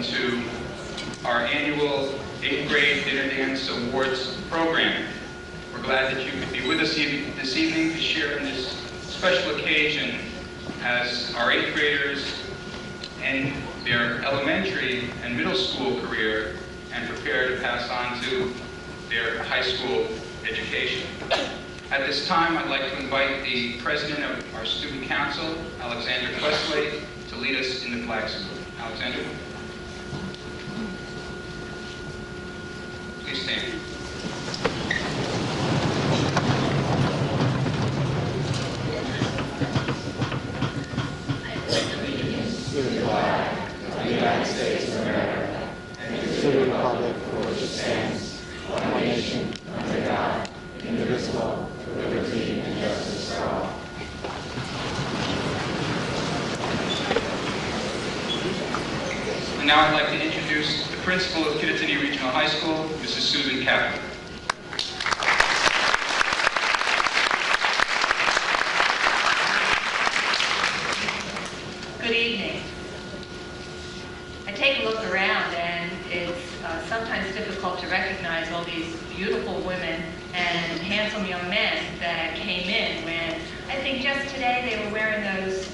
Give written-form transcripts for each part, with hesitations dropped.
to our annual 8th grade Dinner Dance Awards program. We're glad that you could be with us this evening to share in this special occasion as our 8th graders end their elementary and middle school career and prepare to pass on to their high school education. At this time, I'd like to invite the president of our student council, Alexander Questlake, to lead us in the flag salute. Alexander, please stand. To the flag of the United States of America, and to the republic for which it stands, one nation, under God, indivisible, with liberty and justice for all. And now I'd like to introduce the principal of Kittatinny Regional High School, Mrs. Susan Kaplan. Good evening. I take a look around and it's sometimes difficult to recognize all these beautiful women and handsome young men that came in when I think just today they were wearing those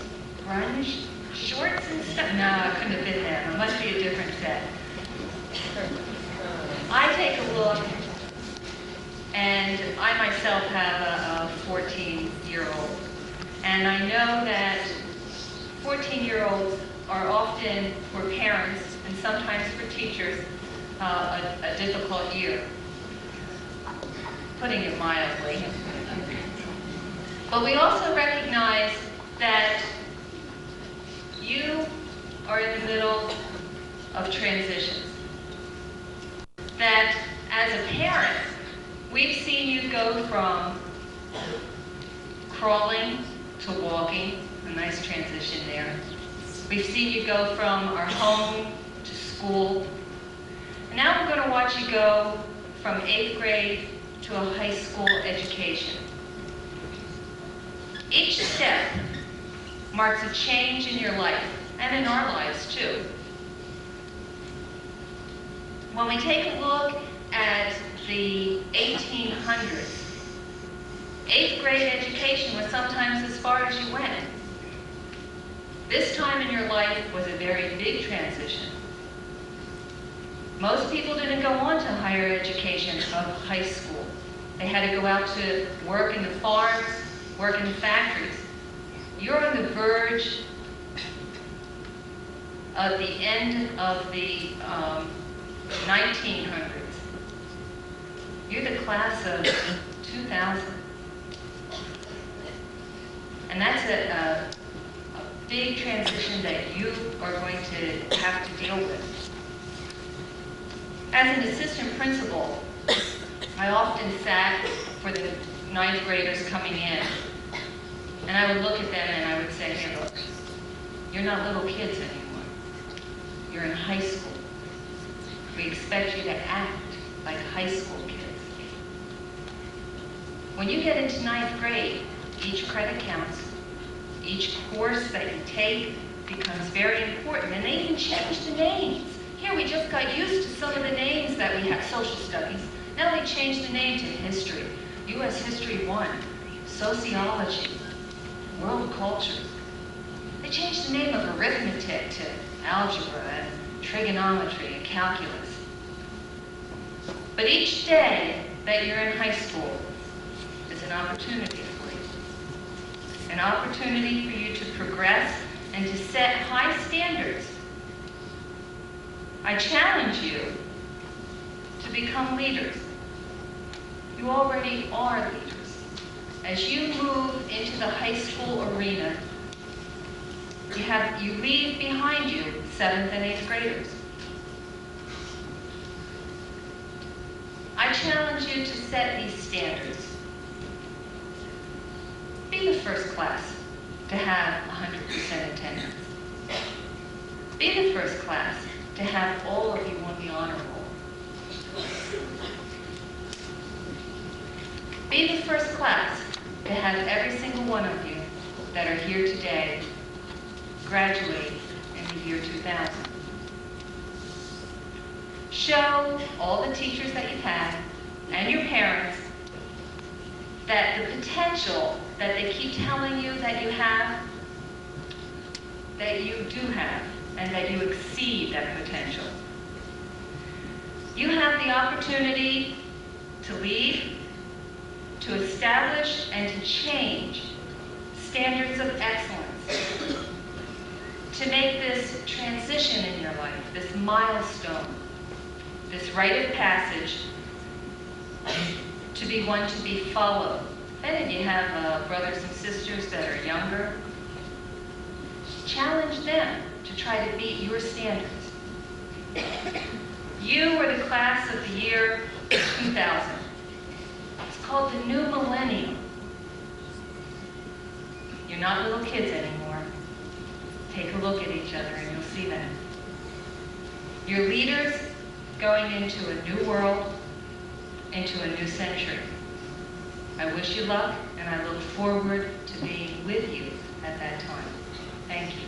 grunge shorts and stuff. No, it couldn't have been them. It must be a different set. I take a look and I myself have a 14-year-old, and I know that 14-year-olds are often, for parents and sometimes for teachers, a difficult year, putting it mildly. But we also recognize that you are in the middle of transitions. That as a parent, we've seen you go from crawling to walking, a nice transition there. We've seen you go from our home to school. And now we're going to watch you go from 8th grade to a high school education. Each step marks a change in your life, and in our lives too. When we take a look at the 1800s, 8th grade education was sometimes as far as you went. This time in your life was a very big transition. Most people didn't go on to higher education of high school. They had to go out to work in the farms, work in the factories. You're on the verge of the end of the 1900s. You're the class of 2000. And that's a big transition that you are going to have to deal with. As an assistant principal, I often sat for the 9th graders coming in, and I would look at them and I would say, hey, look, you're not little kids anymore. You're in high school. We expect you to act like high school kids. When you get into 9th grade, each credit counts. Each course that you take becomes very important, and they even change the names. Here we just got used to some of the names that we have, social studies. Now they changed the name to history, U.S. History 1, sociology, world culture. They changed the name of arithmetic to algebra and trigonometry and calculus. But each day that you're in high school is an opportunity for you. An opportunity for you to progress and to set high standards. I challenge you to become leaders. You already are leaders. As you move into the high school arena, you leave behind you 7th and 8th graders. I challenge you to set these standards. Be the first class to have 100% attendance. Be the first class to have all of you on the honor roll. Be the first class to have every single one of you that are here today graduate in the year 2000. show all the teachers that you've had and your parents that the potential that they keep telling you that you have, that you do have, and that you exceed that potential. You have the opportunity to lead, to establish, and to change standards of excellence, to make this transition in your life, this milestone, this rite of passage, to be one to be followed. And you have brothers and sisters that are younger, challenge them to try to beat your standards. You were the class of the year 2000. It's called the new millennium. You're not little kids anymore. Take a look at each other and you'll see that. You're leaders going into a new world, into a new century. I wish you luck, and I look forward to being with you at that time. Thank you.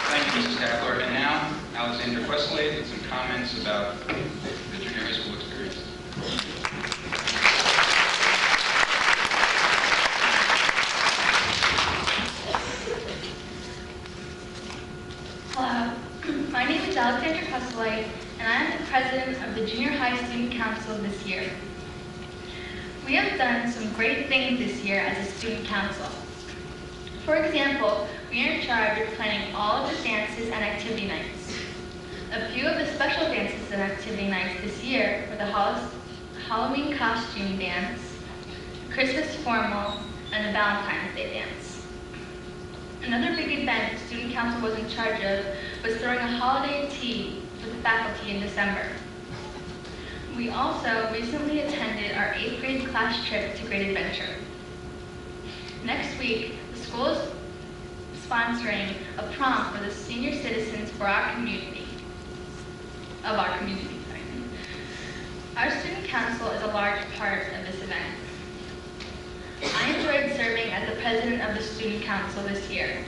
Thank you, Mrs. Kapler. And now, Alexander Questlade with some comments about the junior high school experience. Hello, my name is Alexander Questlade, and I am the president of the Junior High Student Council this year. We have done some great things this year as a student council. For example, we are in charge of planning all of the dances and activity nights. A few of the special dances and activity nights this year were the Halloween costume dance, Christmas formal, and the Valentine's Day dance. Another big event the student council was in charge of was throwing a holiday tea for the faculty in December. We also recently attended our 8th grade class trip to Great Adventure. Next week, the school is sponsoring a prom for the senior citizens for our community. Our student council is a large part of this event. I enjoyed serving as the president of the student council this year.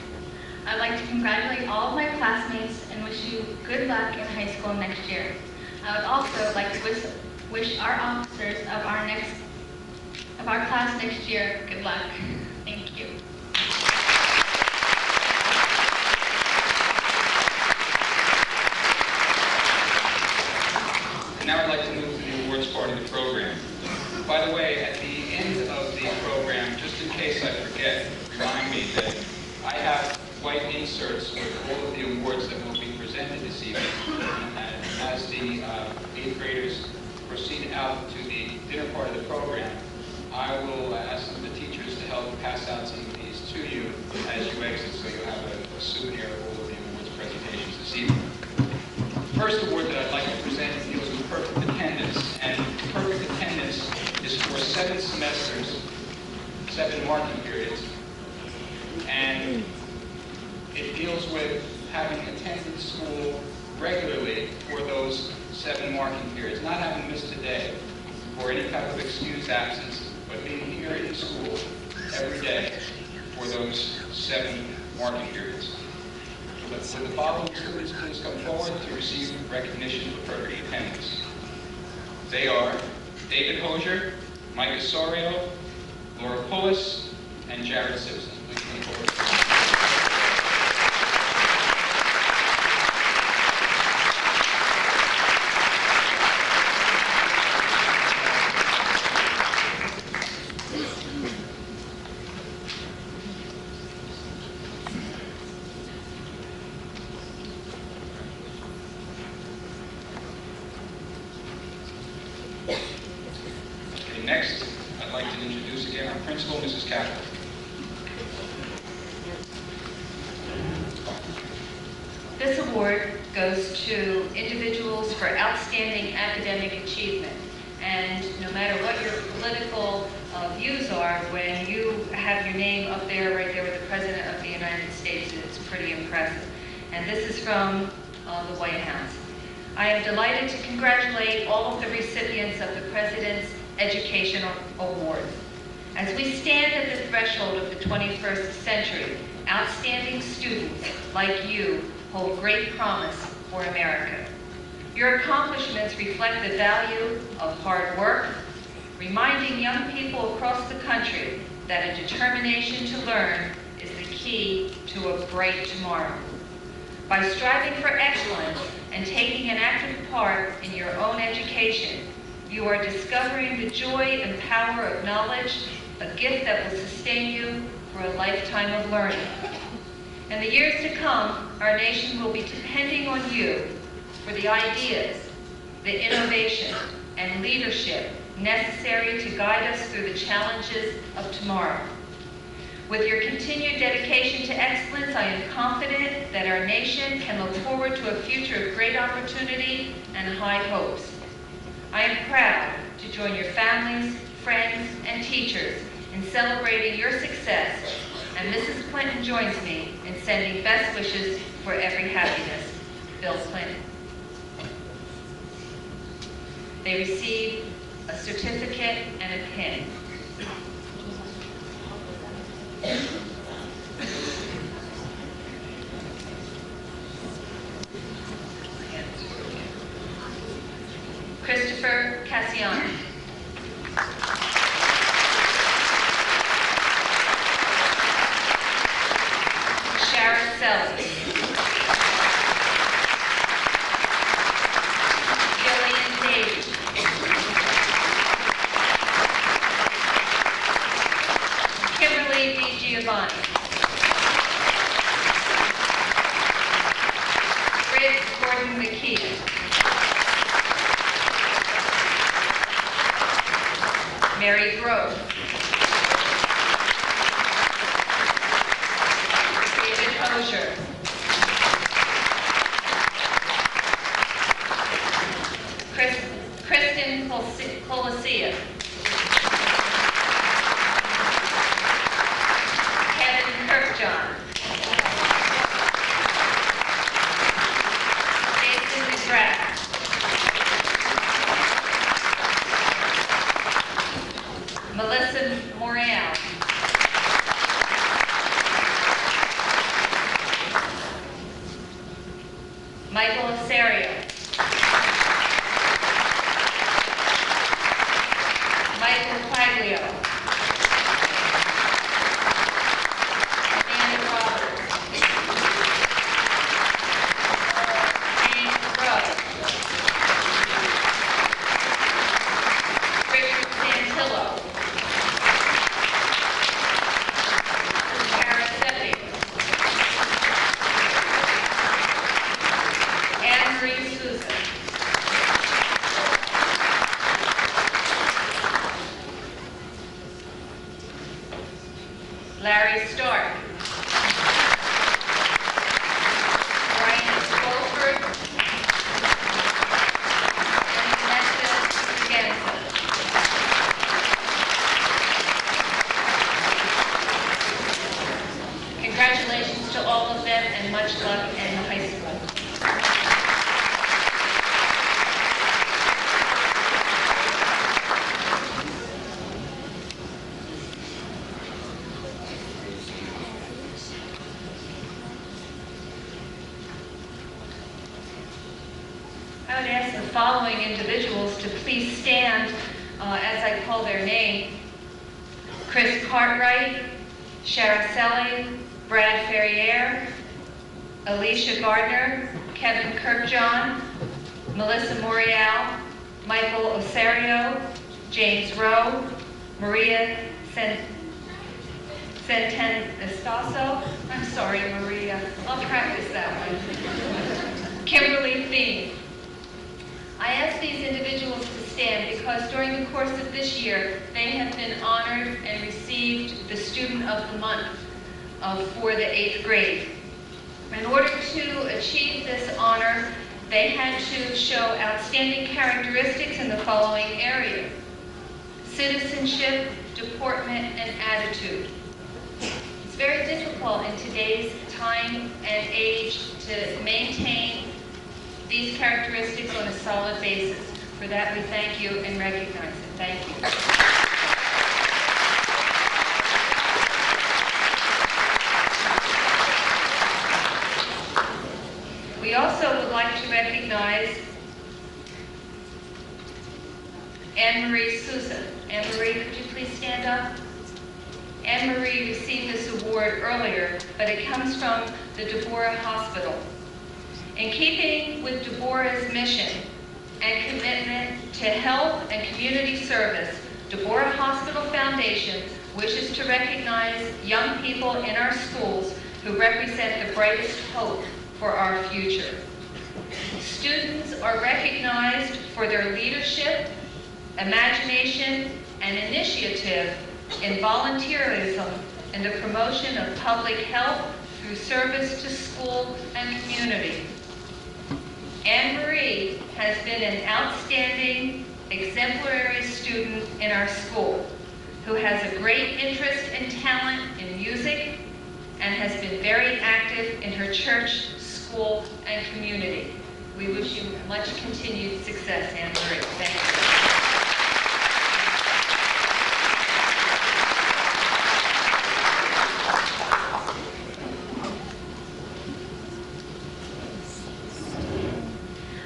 I'd like to congratulate all of my classmates and wish you good luck in high school next year. I would also like to wish our officers of our class next year good luck. Thank you. And now I'd like to move to the awards part of the program. By the way, at the end of the program, just in case I forget, remind me that I have white inserts with all of the awards that will be presented this evening. And as the 8th graders proceed out to the dinner part of the program, I will ask the teachers to help pass out some of these to you as you exit, so you'll have a souvenir of all of the awards presentations this evening. The first award that I'd like to present deals with perfect attendance, and perfect attendance is for 7 semesters, 7 marking periods, and it deals with having attended school regularly for those 7 marking periods, not having missed a day or any type of excused absence, but being here in school every day for those 7 marking periods. Would the following students please come forward to receive recognition for perfect attendance? They are David Hosier, Mike Osorio, Laura Pullis, and Jared Simpson. Please come forward. Next, I'd like to introduce again our principal, Mrs. Kapler. This award goes to individuals for outstanding academic achievement. And no matter what your political views are, when you have your name up there, right there with the President of the United States, it's pretty impressive. And this is from the White House. I am delighted to congratulate all of the recipients of the President's Education Award. As we stand at the threshold of the 21st century, outstanding students like you hold great promise for America. Your accomplishments reflect the value of hard work, reminding young people across the country that a determination to learn is the key to a bright tomorrow. By striving for excellence and taking an active part in your own education, you are discovering the joy and power of knowledge, a gift that will sustain you for a lifetime of learning. In the years to come, our nation will be depending on you for the ideas, the innovation, and leadership necessary to guide us through the challenges of tomorrow. With your continued dedication to excellence, I am confident that our nation can look forward to a future of great opportunity and high hopes. I am proud to join your families, friends, and teachers in celebrating your success, and Mrs. Clinton joins me in sending best wishes for every happiness. Bill Clinton. They receive a certificate and a pin. Christopher Cassiano. Selly. Gillian Davies. Kimberly D. Giovanni. Rick Gordon McKeon. Mary Grove. Hosier. Kristen Colacia. Kevin Kirkjohn. Jason McGrath. Melissa Morial. Michael Osorio. Michael Quaglio. Amanda Roberts. James Rose. Richard Santillo. K.R.H.S. Anne-Marie Souza. Larry Stark. Brian Wolford. And Vanessa Genza. Congratulations to all of them and much luck in the high school. I would ask the following individuals to please stand as I call their name. Chris Cartwright, Sharacelli, Brad Ferrier, Alicia Gardner, Kevin Kirkjohn, Melissa Morial, Michael Osorio, James Rowe, Maria Centeno-Estaso. I'm sorry, Maria. I'll practice that one. Kimberly Thiem. I ask these individuals to stand because during the course of this year, they have been honored and received the Student of the Month for the 8th grade. In order to achieve this honor, they had to show outstanding characteristics in the following areas: citizenship, deportment, and attitude. It's very difficult in today's time and age to maintain these characteristics on a solid basis. For that, we thank you and recognize it. Thank you. We also would like to recognize Anne-Marie Souza. Anne-Marie, could you please stand up? Anne-Marie received this award earlier, but it comes from the Deborah Hospital. In keeping with Deborah's mission and commitment to health and community service, Deborah Hospital Foundation wishes to recognize young people in our schools who represent the brightest hope for our future. Students are recognized for their leadership, imagination, and initiative in volunteerism in the promotion of public health through service to school and community. Anne-Marie has been an outstanding, exemplary student in our school who has a great interest and talent in music and has been very active in her church, school, and community. We wish you much continued success, Anne-Marie. Thank you.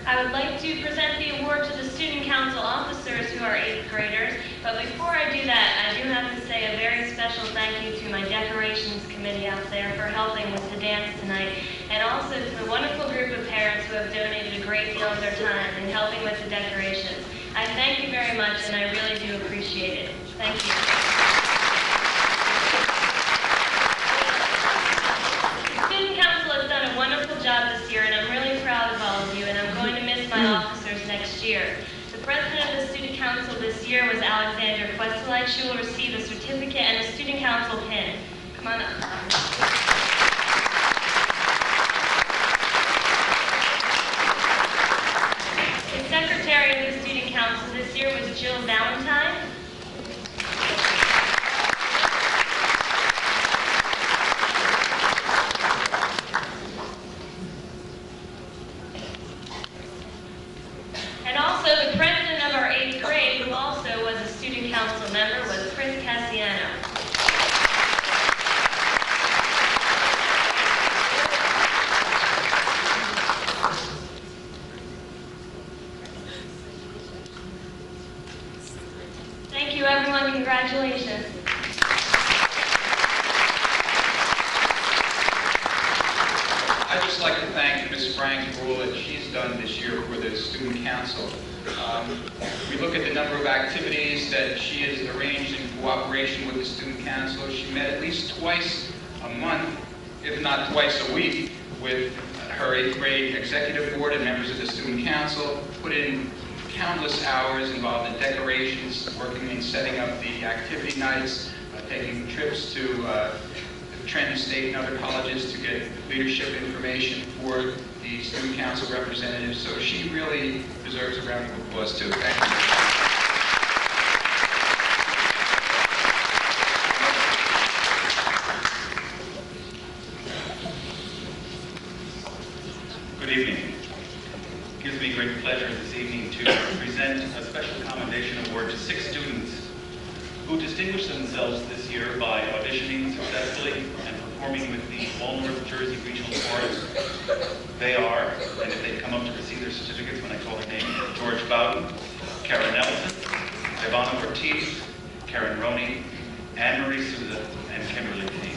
I would like to present the award to the student council officers who are 8th graders, but before I do that, I do have to say a very special thank you to my decorations committee out there for helping with the dance tonight, and also to the wonderful group of parents who have donated a great deal of their time in helping with the decorations. I thank you very much, and I really do appreciate it. Thank you. Done a wonderful job this year, and I'm really proud of all of you, and I'm going to miss my officers next year. The president of the student council this year was Alexander Questelite. She will receive a certificate and a student council pin. Come on up. The secretary of the student council this year was Jill Valentine. Council member was Chris Cassiano. Thank you, everyone. Congratulations. I'd just like to thank Ms. Frank for all that she's done this year for the student council. We look at the number of activities that she has arranged in cooperation with the student council. She met at least twice a month, if not twice a week, with her 8th grade executive board and members of the student council, put in countless hours involved in decorations, working in setting up the activity nights, taking trips to Trenton State and other colleges to get leadership information for the student council representatives. So she really deserves a round of applause too. Thank you. Good evening. It gives me great pleasure this evening to present a special commendation award to 6 students who distinguished themselves this year by auditioning successfully and performing with the All North Jersey Regional Chorus. They are, and if they'd come up to receive their certificates when I call their name, George Bowden, Karen Nelson, Ivana Ortiz, Karen Roney, Anne-Marie Souza, and Kimberly King.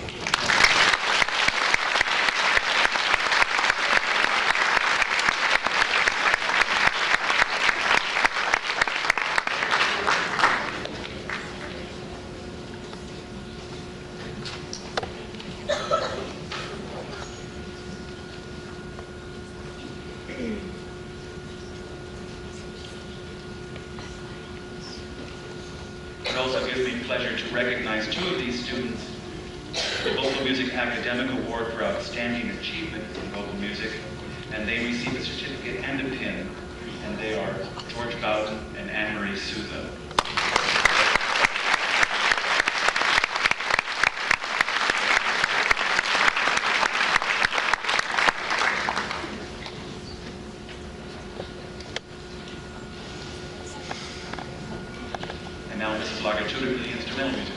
It also gives me pleasure to recognize 2 of these students, the Vocal Music Academic Award for Outstanding Achievement in Vocal Music, and they receive a certificate and a pin, and they are George Bowden and Anne-Marie Souza. Now Mrs. Lagertuda for the instrumental music.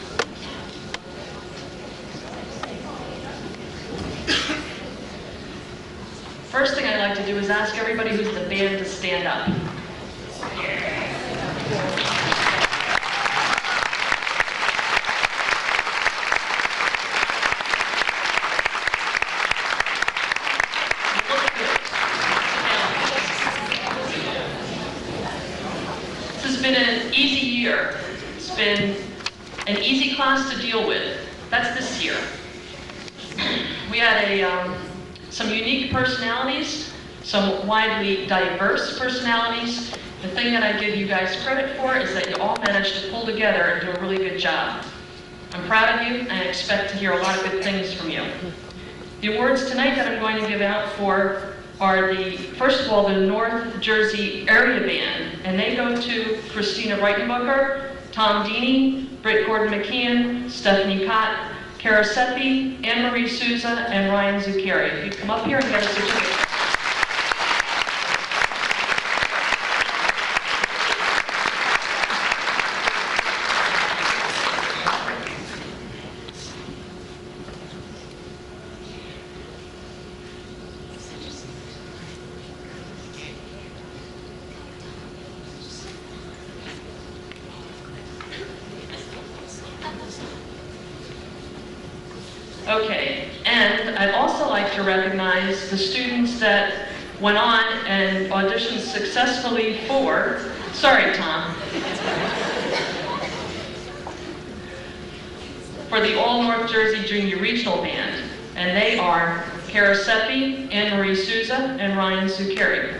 First thing I'd like to do is ask everybody who's in the band to stand up. This has been an easy year. It's been an easy class to deal with. That's this year. We had some unique personalities, some widely diverse personalities. The thing that I give you guys credit for is that you all managed to pull together and do a really good job. I'm proud of you, and I expect to hear a lot of good things from you. The awards tonight that I'm going to give out for are first of all, the North Jersey Area Band, and they go to Christina Reitenbucher, Tom Deeney, Britt Gordon-McKeon, Stephanie Cott, K.R.H.S, Anne-Marie Souza, and Ryan Zuccari. If you'd come up here and get a certificate. Okay, and I'd also like to recognize the students that went on and auditioned successfully for, sorry Tom, for the All North Jersey Junior Regional Band, and they are K.R.H.S, Anne-Marie Souza, and Ryan Zuccari.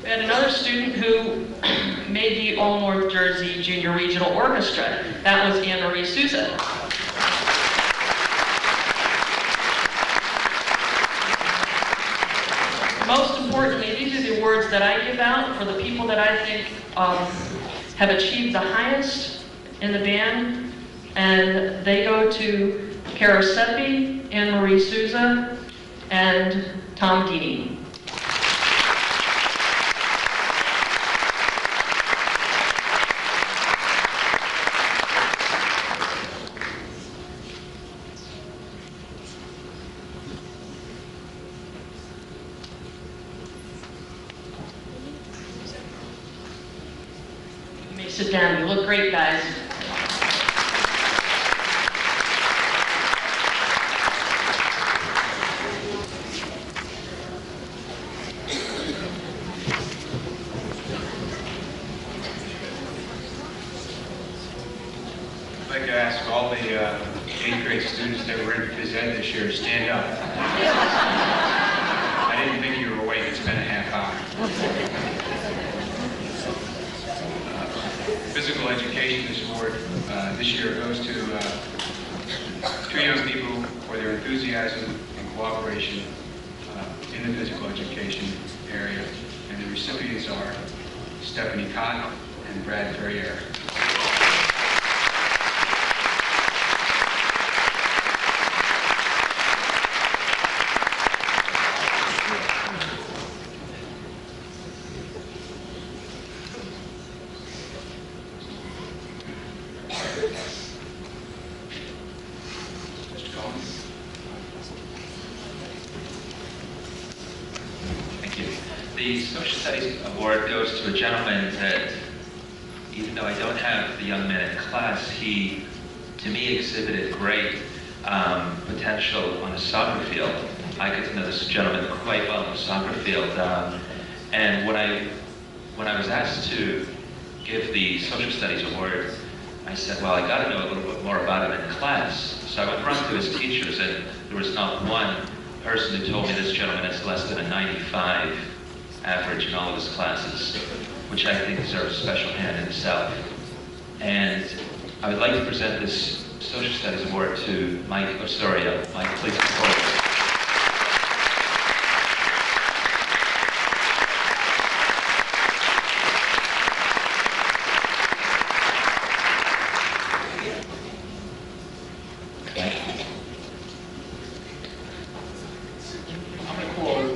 We had another student who made the All North Jersey Junior Regional Orchestra. That was Anne-Marie Souza. Most importantly, these are the awards that I give out for the people that I think have achieved the highest in the band, and they go to K.R.H.S, Anne-Marie Souza, and Tom Deeney. Sit down. You look great, guys. I'd like to ask all the 8th grade students that were in phys ed this year to stand up. I didn't think you were awake. It's been a half hour. Physical education award this year goes to 2 young people for their enthusiasm and cooperation in the physical education area. And the recipients are Stephanie Cott and Brad Ferrier. The Social Studies Award goes to a gentleman that, even though I don't have the young man in class, he, to me, exhibited great potential on the soccer field. I got to know this gentleman quite well on the soccer field, and when I was asked to give the Social Studies Award, I said, well, I got to know a little bit more about him in class. So I went run through his teachers, and there was not one person who told me this gentleman has less than a 95 average in all of his classes, which I think deserves a special hand in itself. And I would like to present this Social Studies Award to Mike Osorio. Mike, please come forward.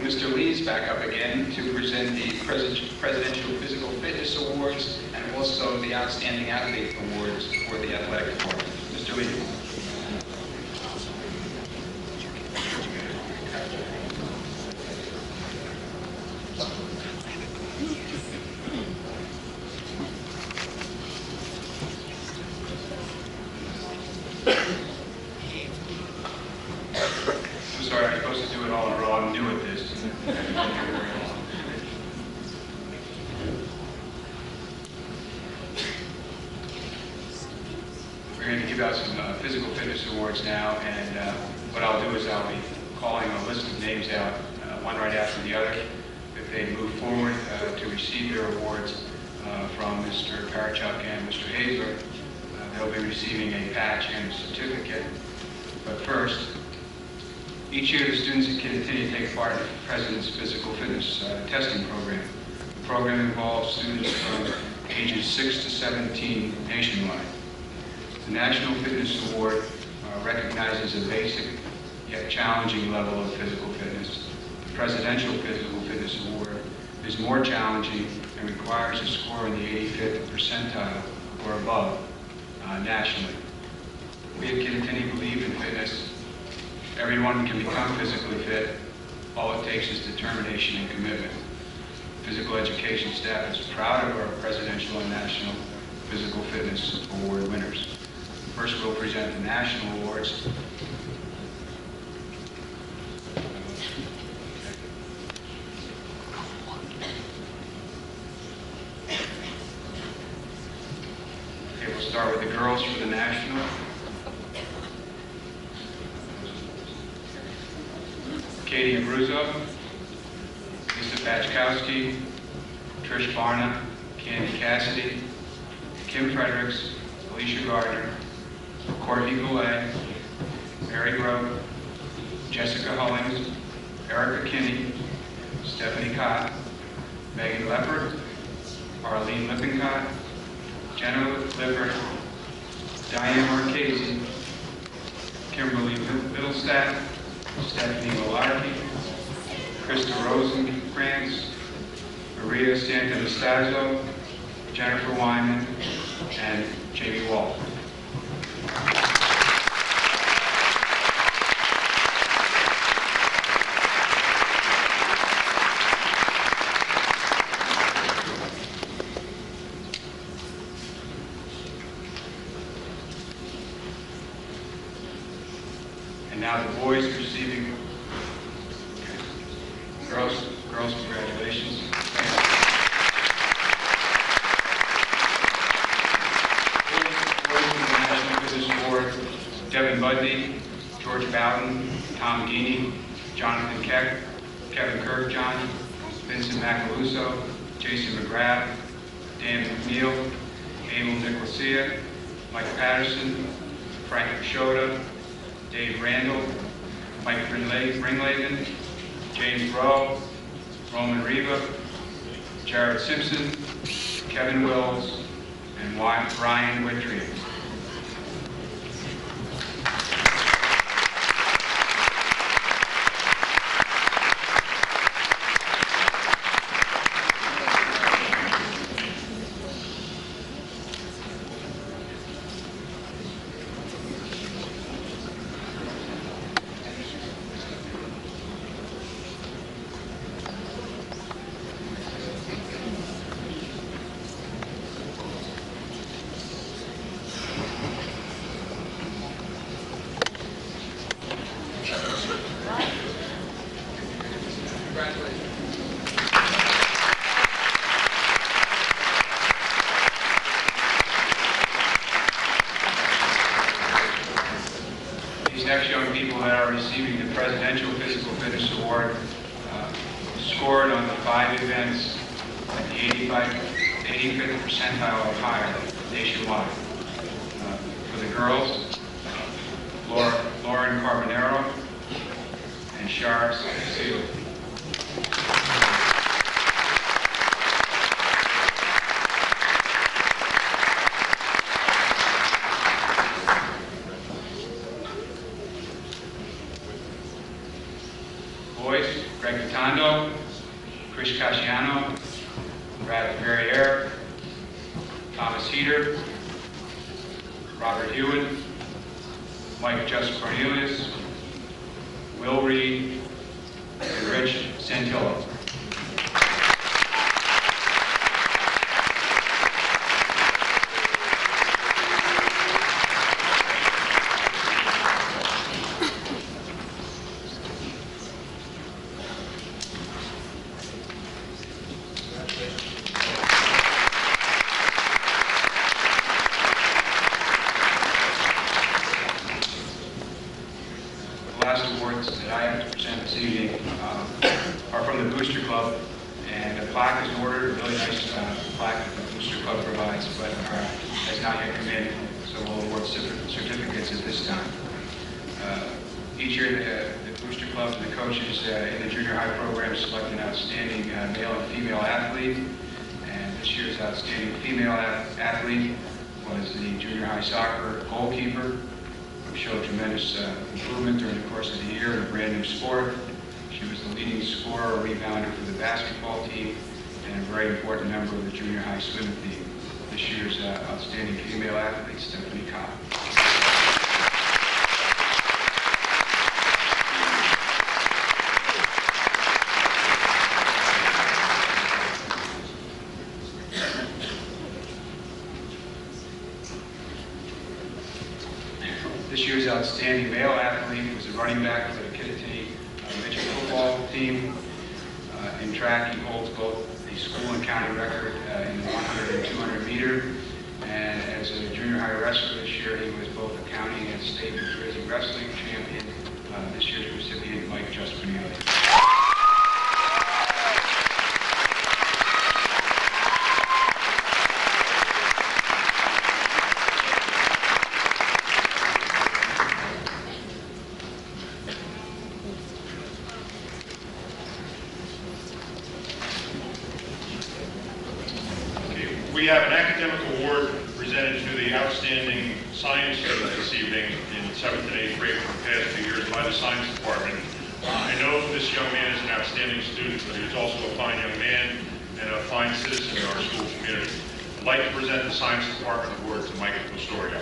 Mr. Lee's back up again to present the Presidential Physical Fitness Awards and also also the Outstanding Athlete Awards for the athletic department. Mr. Lee. I'm sorry, I'm supposed to do it all in a row. I'm new at this. We're going to give out some physical fitness awards now, and what I'll do is I'll be calling a list of names out, one right after the other. If they move forward to receive their awards from Mr. K.R.H.S and Mr. Hazler, they'll be receiving a patch and a certificate. But first, each year the students at Kittatinny take part in the President's Physical Fitness Testing Program. The program involves students from ages 6 to 17 nationwide. The National Fitness Award recognizes a basic yet challenging level of physical fitness. The Presidential Physical Fitness Award is more challenging and requires a score in the 85th percentile or above nationally. We at Kittatinny believe in fitness. Everyone can become physically fit. All it takes is determination and commitment. Physical education staff is proud of our Presidential and National Physical Fitness Award winners. First, we'll present the national awards. Okay, we'll start with the girls for the national. Katie Abruzzo, Lisa Pachkowski, Trish Barna, Candy Cassidy, Kim Fredericks, Alicia Gardner, Courtney Goulet, Mary Grove, Jessica Hullings, Erica Kinney, Stephanie Cott, Megan Leppert, Arlene Lippincott, Jenna Lippert, Diane Marchese, Kimberly Middlestadt, Stephanie Malarkey, Krista Rosenkrantz, Maria Santanastazzo, Jennifer Wyman, and Jamie Wall. And now the boys receiving, girls, congratulations. Devin Budney, George Bowden, Tom Geeney, Jonathan Keck, Kevin Kirkjohn, Vincent Macaluso, Jason McGrath, Dan McNeil, Abel Nicosia, Mike Patterson, Frank Pashota, Dave Randall, Mike Ringlaven, James Rowe, Roman Riva, Jared Simpson, Kevin Wills, and Ryan Whittry. These next young people that are receiving the Presidential Physical Fitness Award scored on the 5 events at the 85th percentile or higher nationwide. For the girls, Lauren Carbonero and Shara Seal. Boys, Greg Catondo, Chris Casciano, Brad Verrier, Thomas Heater, Robert Hewitt, Mike Just Cornelius, Will Reed, and Rich Santillo. The last awards that I have to present this evening are from the Booster Club, and a plaque is ordered, a really nice plaque that the Booster Club provides, but has not yet come in, so we'll award certificates at this time. Each year, the Booster Club and the coaches in the junior high program select an outstanding male and female athlete, and this year's outstanding female athlete was the junior high soccer goalkeeper, who showed tremendous improvement during the course of the year in a brand new sport. She was the leading scorer, rebounder for the basketball team, and a very important member of the junior high swim team. This year's outstanding female athlete, Stephanie Cobb. This year's outstanding male athlete was a running back for the Kittatinny H.S football team. In track, he holds both the school and county record in the 100 and 200 meter. And as a junior high wrestler this year, he was both a county and state New Jersey wrestling champion. This year's recipient, Mike Just Cornelius. We have an academic award presented to the outstanding science students this evening in 7th and 8th grade for the past 2 years by the science department. I know this young man is an outstanding student, but he's also a fine young man and a fine citizen in our school community. I'd like to present the science department award to Mike Pistoria.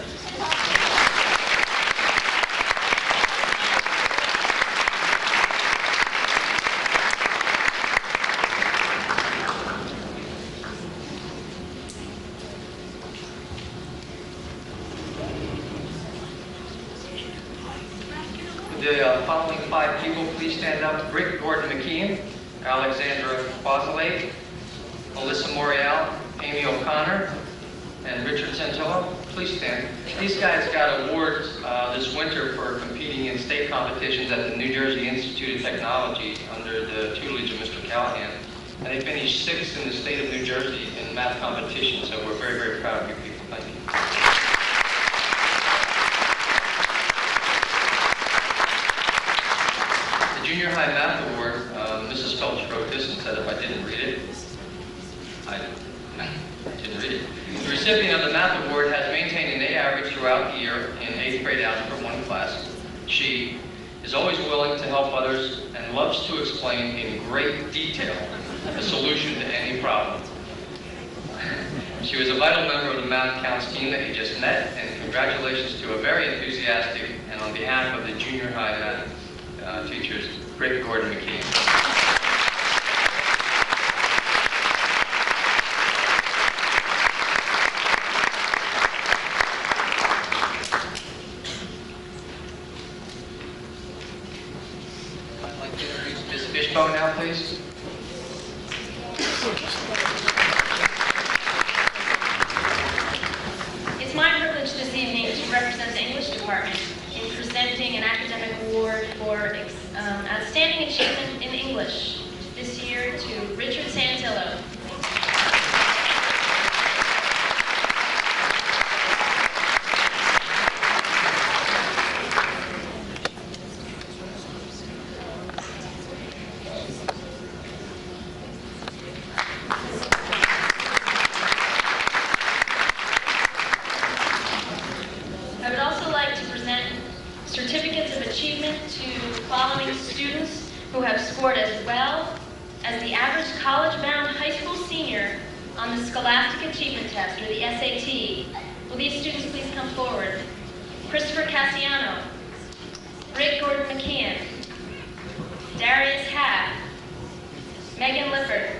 The following 5 people, please stand up. Rick Gordon McKeon, Alexandra Boslake, Alyssa Morial, Amy O'Connor, and Richard Santillo. Please stand. These guys got awards this winter for competing in state competitions at the New Jersey Institute of Technology under the tutelage of Mr. Callahan. And they finished 6th in the state of New Jersey in math competition, so we're very, very proud of you people. Thank you. Junior High Math Award, Mrs. Phelps wrote this and said if I didn't read it, I didn't read it. The recipient of the Math Award has maintained an A average throughout the year in 8th grade Algebra 1 class. She is always willing to help others and loves to explain in great detail the solution to any problem. She was a vital member of the Math Counts team that you just met, and congratulations to a very enthusiastic and on behalf of the junior high math teachers, Rick Gordon McKeon. I'd like to introduce Ms. Fishbone now, please. It's my privilege this evening to represent the English department in presenting an academic award for outstanding achievement in English this year to Richard Santillo. I would also like to present certificates of achievement to the following students who have scored as well as the average college-bound high school the SAT. Will these students please come forward? Christopher Cassiano, Rick Gordon McKeon, Darius Happ, Megan Lippert,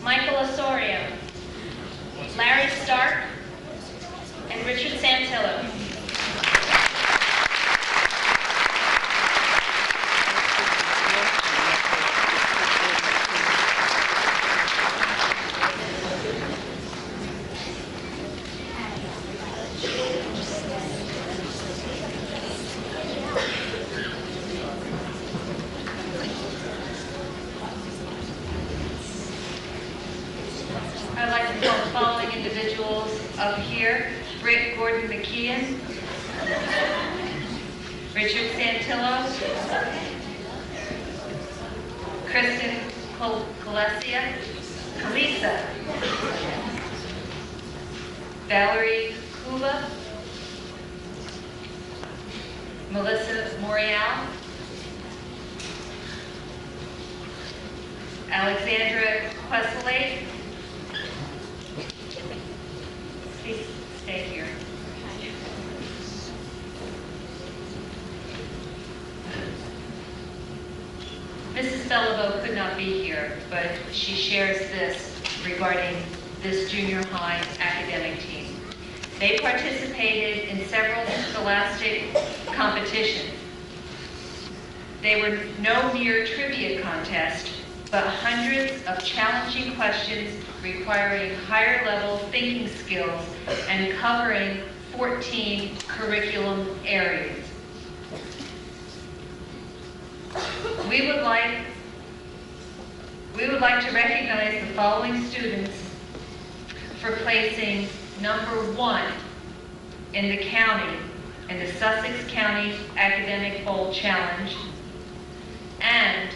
Michael Osorio, Larry Stark, and Richard Santillo. I'd like to call the following individuals up here. Rick Gordon McKeon, Richard Santillo, Kristen Kalisa, Valerie Kuba, Melissa Morial, Alexandra Questlake. Please stay here. Mrs. Beliveau could not be here, but she shares this regarding this junior high academic team. They participated in several scholastic competitions. They were no mere trivia contest, but hundreds of challenging questions requiring higher level thinking skills and covering 14 curriculum areas. We would like to recognize the following students for placing #1 in the county in the Sussex County Academic Bowl Challenge and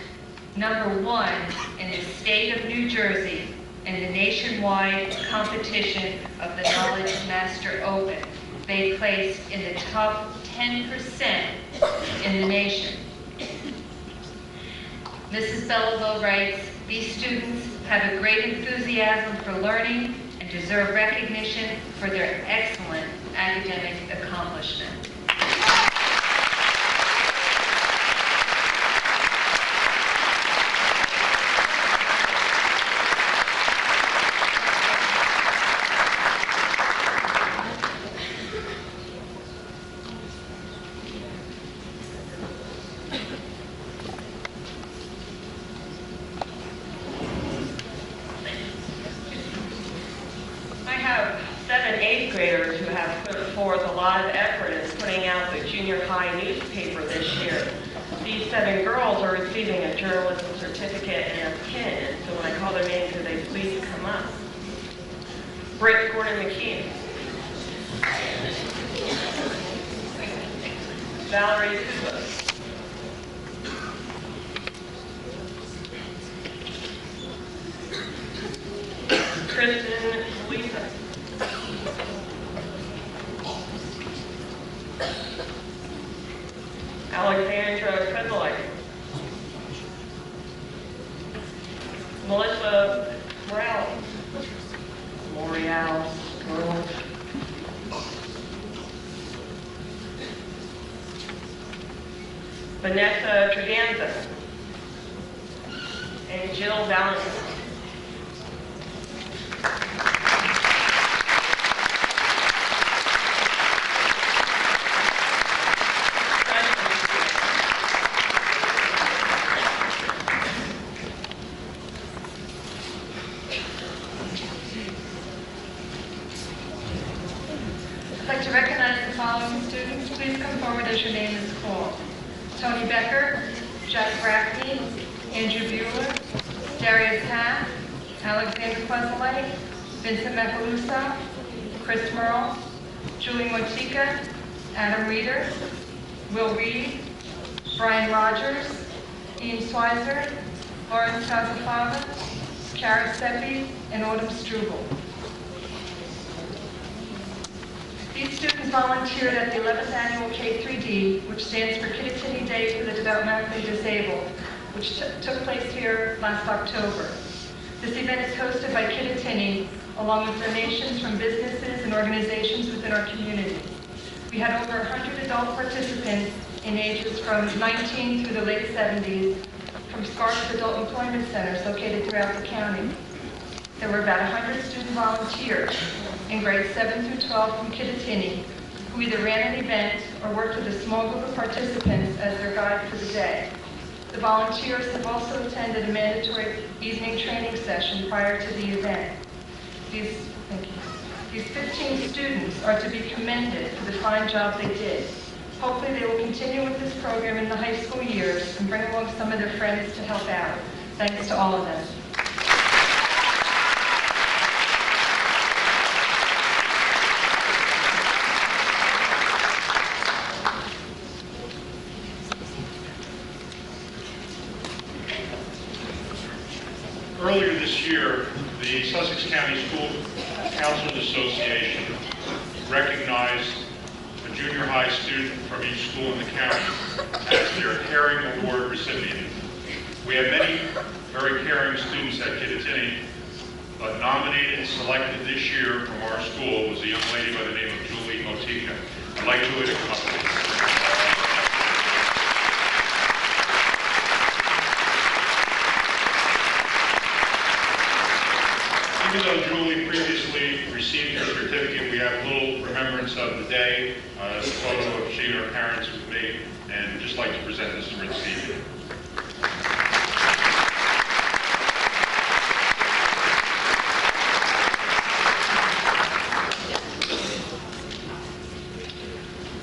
#1 in the state of New Jersey in the nationwide competition of the Knowledge Master Open. They placed in the top 10% in the nation. Mrs. Beliveau writes, these students have a great enthusiasm for learning and deserve recognition for their excellent academic accomplishment. I have 7 8th graders who have put forth a lot of effort in putting out the junior high newspaper this year. These 7 girls are receiving a journalism certificate and a pin, so when I call their names, could they please come up? Britt Gordon McKeon, Valerie Kuba, Kristen Lisa, Alexandra Questlake, Melissa Morial, Vanessa Treganza, and Jill Valentine. I'd like to recognize the following students. Please come forward as your name is called. Tony Becker, Jack Brackney, Andrew Bueller, Darius Happ, Alexander Questlake, Vincent Macaluso, Chris Merle, Julie Motika, Adam Reeder, Will Reed, Brian Rogers, Ian Schweizer, Lawrence Tazafava, Kara Seppi, and Autumn Struble. These students volunteered at the 11th Annual K3D, which stands for Kittatinny Day for the Developmentally Disabled, which took place here last October. This event is hosted by Kittatinny along with donations from businesses and organizations within our community. We had over 100 adult participants in ages from 19 through the late 70s from Scarlet Adult Employment Centers located throughout the county. There were about 100 student volunteers in grades 7 through 12 from Kittatinny who either ran an event or worked with a small group of participants as their guide for the day. The volunteers have also attended a mandatory evening training session prior to the event. These 15 students are to be commended for the fine job they did. Hopefully they will continue with this program in the high school years and bring along some of their friends to help out. Thanks to all of them. Earlier this year, the Sussex County School Counselors Association recognized a junior high student from each school in the county as their Caring Award recipient. We have many very caring students at Kittatinny, but nominated and selected this year from our school was a young lady by the name of Julie Motika. I'd like Julie to come up, please. Even though Julie previously received her certificate, we have a little remembrance of the day, a photo of she and her parents with me, and we'd just like to present this to her this evening.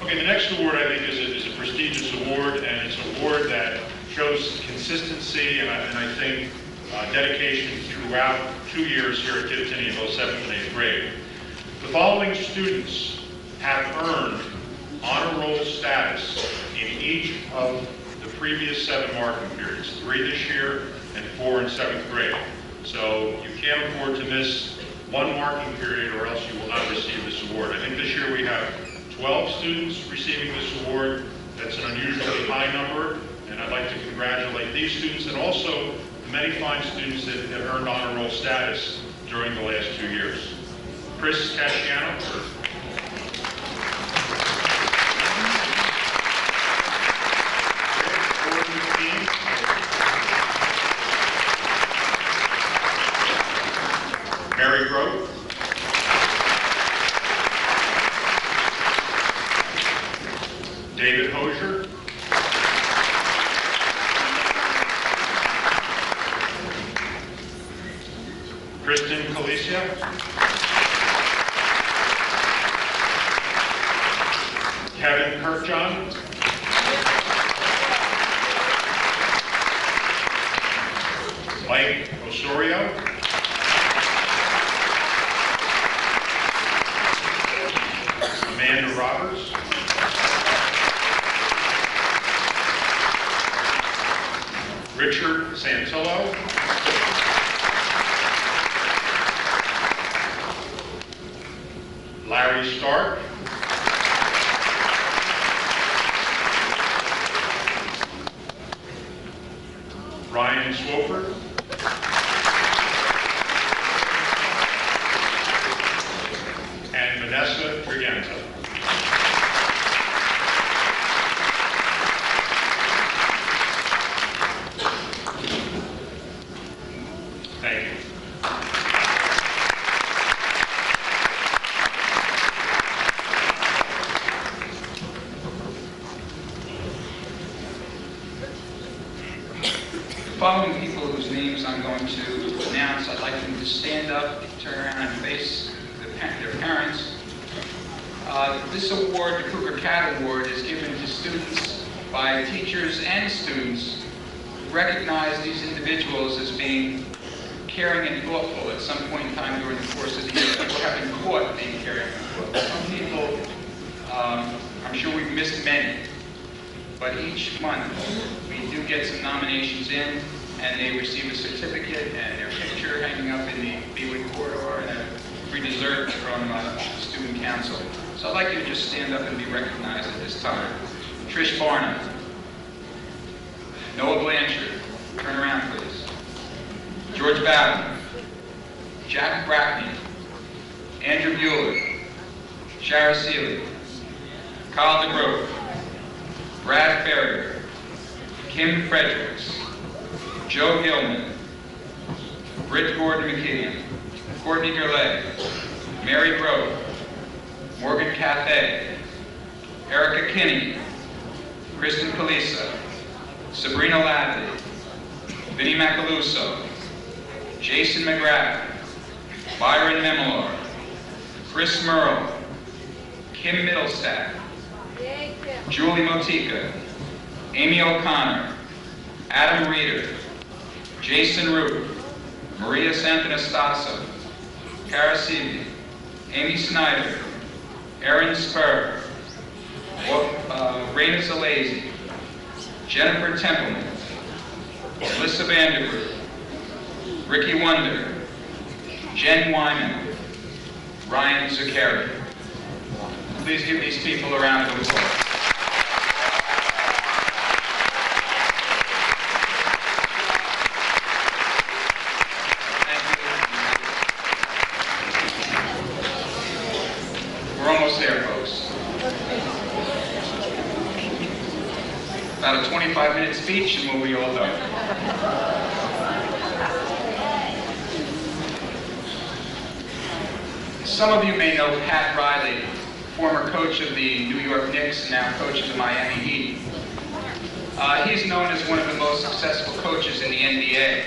Okay, the next award I think is a prestigious award, and it's an award that shows consistency and I think dedication throughout 2 years here at Kittatinny in both 7th and 8th grade. The following students have earned honor roll status in each of the previous 7 marking periods, 3 this year and 4 in 7th grade. So you can't afford to miss 1 marking period or else you will not receive this award. I think this year we have 12 students receiving this award. That's an unusually high number, and I'd like to congratulate these students and also the many fine students that have earned honor roll status during the last 2 years. Chris Casciano. Mary Grove. David Hosier. Kristen Calicia. Kevin Kirkjohn. Mike Osorio. Amanda Roberts. Richard Santillo. Larry Stark. Ryan Swoper. And Vanessa Briganza. Thank you. Following people whose names I'm going to announce, I'd like them to stand up, turn around, and face their parents. This award, the K.R.H.S Award, is given to students by teachers and students who recognize these individuals as being caring and thoughtful at some point in time during the course of the year, or have been caught being caring and thoughtful. Some people, I'm sure we've missed many, but each month we do get some nominations in, and they receive a certificate and their picture hanging up in the Bewood corridor and a free dessert from the student council. So I'd like you to just stand up and be recognized at this time. Trish Barnum. Noah Blanchard. Turn around, please. George Bowden. Jack Brackney. Andrew Bueller, Shara Seeley, Kyle DeGrove, Brad Ferrier, Kim Fredericks, Joe Gilman, Britt Gordon-McKeon, Courtney Gerlet, Mary Grove, Morgan Cathay, Erica Kinney, Kristen Kalisa, Sabrina Ladley, Vinnie Macaluso, Jason McGrath, Byron Memolor, Chris Murrow, Kim Middlestack, Julie Motika, Amy O'Connor, Adam Reeder, Jason Root, Maria Santanastasso, Cara Seeley, Amy Snyder, Aaron Spur, Raina Zalazy, Jennifer Templeman, Alyssa Vandergroup, Ricky Wonder, Jen Wyman, Ryan Zuccari. Please give these people a round of applause. We're almost there, folks. About a 25-minute speech and we'll be all done. Some of you may know Pat Riley, former coach of the New York Knicks and now coach of the Miami Heat. He's known as one of the most successful coaches in the NBA,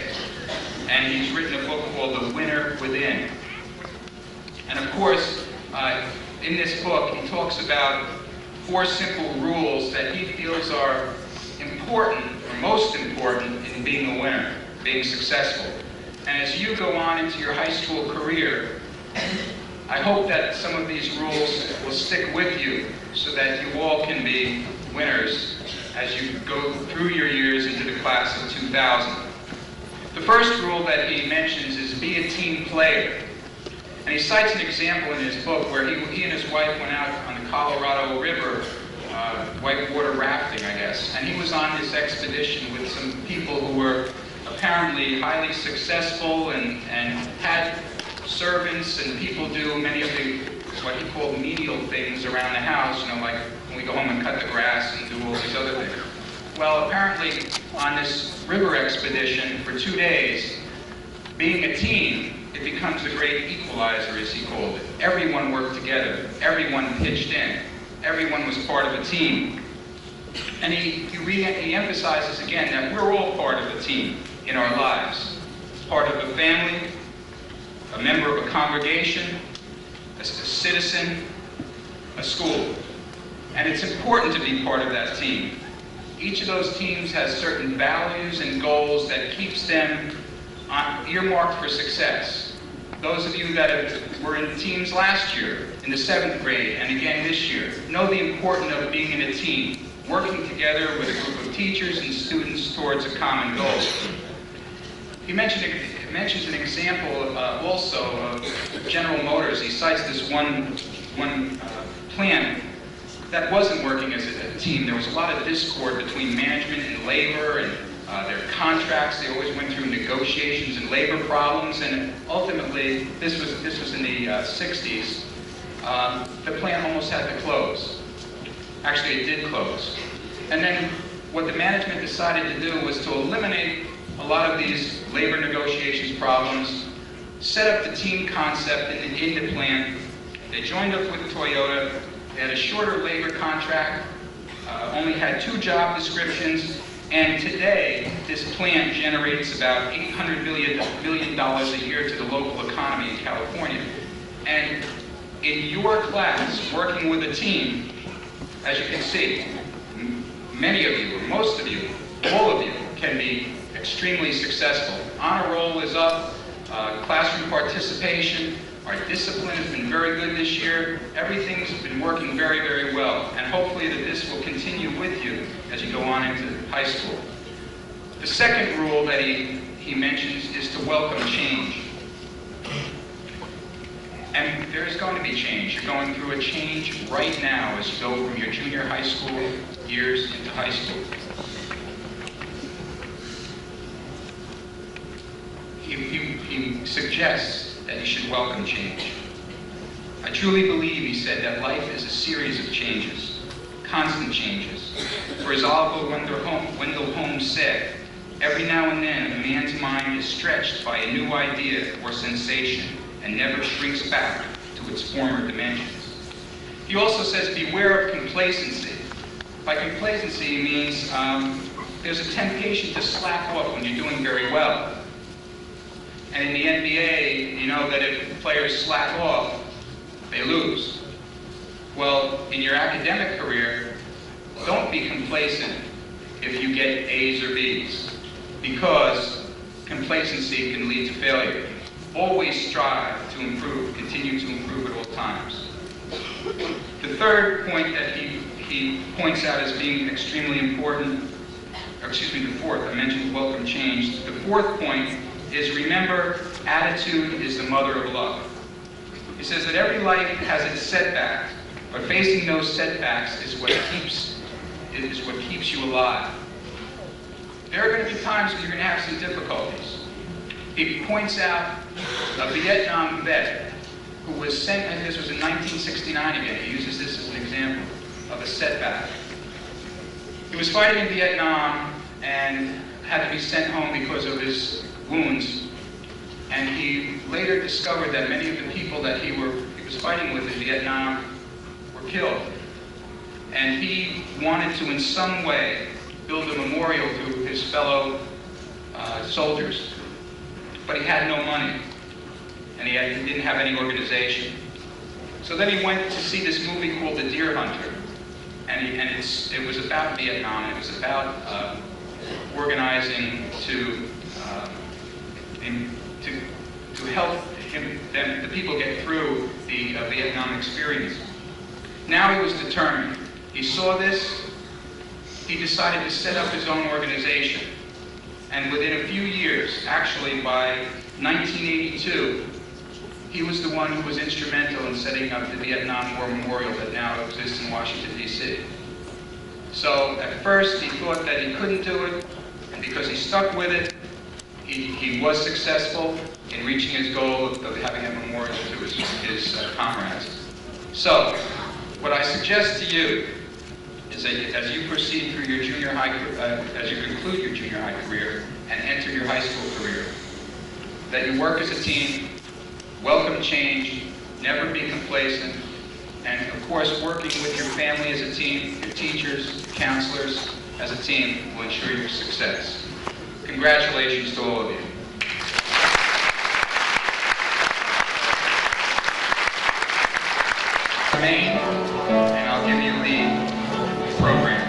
and he's written a book called The Winner Within. And of course, in this book, he talks about 4 simple rules that he feels are important, or most important, in being a winner, being successful. And as you go on into your high school career, I hope that some of these rules will stick with you so that you all can be winners as you go through your years into the class of 2000. The first rule that he mentions is be a team player. And he cites an example in his book where he and his wife went out on the Colorado River, whitewater rafting, I guess. And he was on this expedition with some people who were apparently highly successful and had servants and people do many of the, what he called menial things around the house, you know, like when we go home and cut the grass and do all these other things. Well, apparently on this river expedition for 2 days, being a team, it becomes a great equalizer, as he called it. Everyone worked together. Everyone pitched in. Everyone was part of a team. And he emphasizes again that we're all part of a team in our lives. Part of a family, a member of a congregation, a citizen, a school. And it's important to be part of that team. Each of those teams has certain values and goals that keeps them earmarked for success. Those of you that were in teams last year, in the 7th grade, and again this year, know the importance of being in a team, working together with a group of teachers and students towards a common goal. He mentions an example also of General Motors. He cites this one plant that wasn't working as a team. There was a lot of discord between management and labor and their contracts. They always went through negotiations and labor problems, and ultimately, this was in the 60s, the plant almost had to close. Actually, it did close. And then what the management decided to do was to eliminate a lot of these labor negotiations problems, set up the team concept in the plant. They joined up with Toyota. They had a shorter labor contract, only had 2 job descriptions, and today this plant generates about $800 million a year to the local economy in California. And in your class, working with a team, as you can see, many of you, or most of you, all of you, can be extremely successful. Honor roll is up, classroom participation, our discipline has been very good this year. Everything's been working very, very well, and hopefully that this will continue with you as you go on into high school. The second rule that he mentions is to welcome change. And there is going to be change. You're going through a change right now as you go from your junior high school years into high school. He suggests that you should welcome change. I truly believe, he said, that life is a series of changes, constant changes. For as Oliver Wendell Holmes said, every now and then a man's mind is stretched by a new idea or sensation and never shrinks back to its former dimensions. He also says, beware of complacency. By complacency, he means there's a temptation to slack off when you're doing very well. And in the NBA, you know that if players slack off, they lose. Well, in your academic career, don't be complacent if you get A's or B's, because complacency can lead to failure. Always strive to improve, continue to improve at all times. The third point that he points out as being extremely important, the fourth, I mentioned welcome change. The fourth point is, remember, attitude is the mother of love. He says that every life has its setbacks, but facing those setbacks is what keeps you alive. There are going to be times when you're going to have some difficulties. He points out a Vietnam vet who was sent, and this was in 1969 again, he uses this as an example of a setback. He was fighting in Vietnam and had to be sent home because of his wounds. And he later discovered that many of the people that he was fighting with in Vietnam were killed. And he wanted to, in some way, build a memorial to his fellow soldiers. But he had no money, and he didn't have any organization. So then he went to see this movie called The Deer Hunter. It was about Vietnam, and it was about organizing to help the people get through the Vietnam experience. Now he was determined. He saw this. He decided to set up his own organization. And within a few years, actually by 1982, he was the one who was instrumental in setting up the Vietnam War Memorial that now exists in Washington, D.C. So at first he thought that he couldn't do it, and because he stuck with it, he was successful in reaching his goal of having a memorial to his comrades. So what I suggest to you is that as you proceed through your junior high, as you conclude your junior high career and enter your high school career, that you work as a team, welcome change, never be complacent, and of course working with your family as a team, your teachers, counselors as a team will ensure your success. Congratulations to all of you. Remain, and I'll give you the program.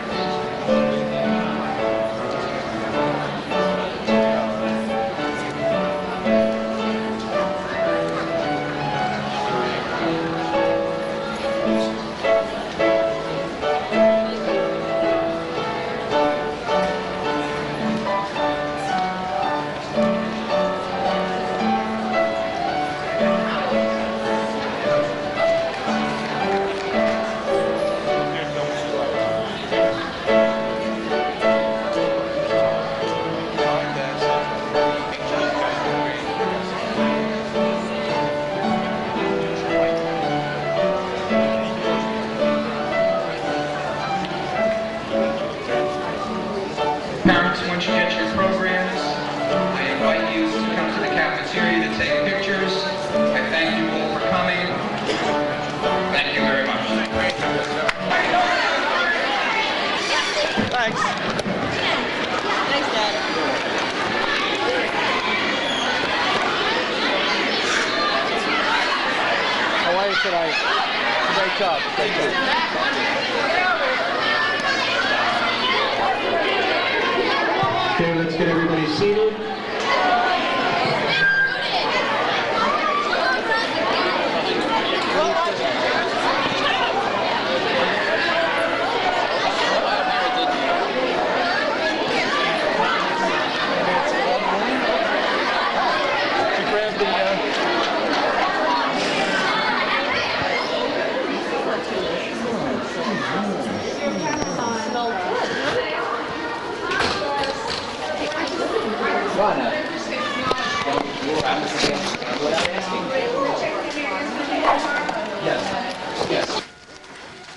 Parents, once you get your programs, I invite you to come to the cafeteria to take pictures. I thank you all for coming. Thank you very much. Thanks. Thanks, Dad. How are you today? Great job. Great job. Okay, let's get everybody seated. Smell good.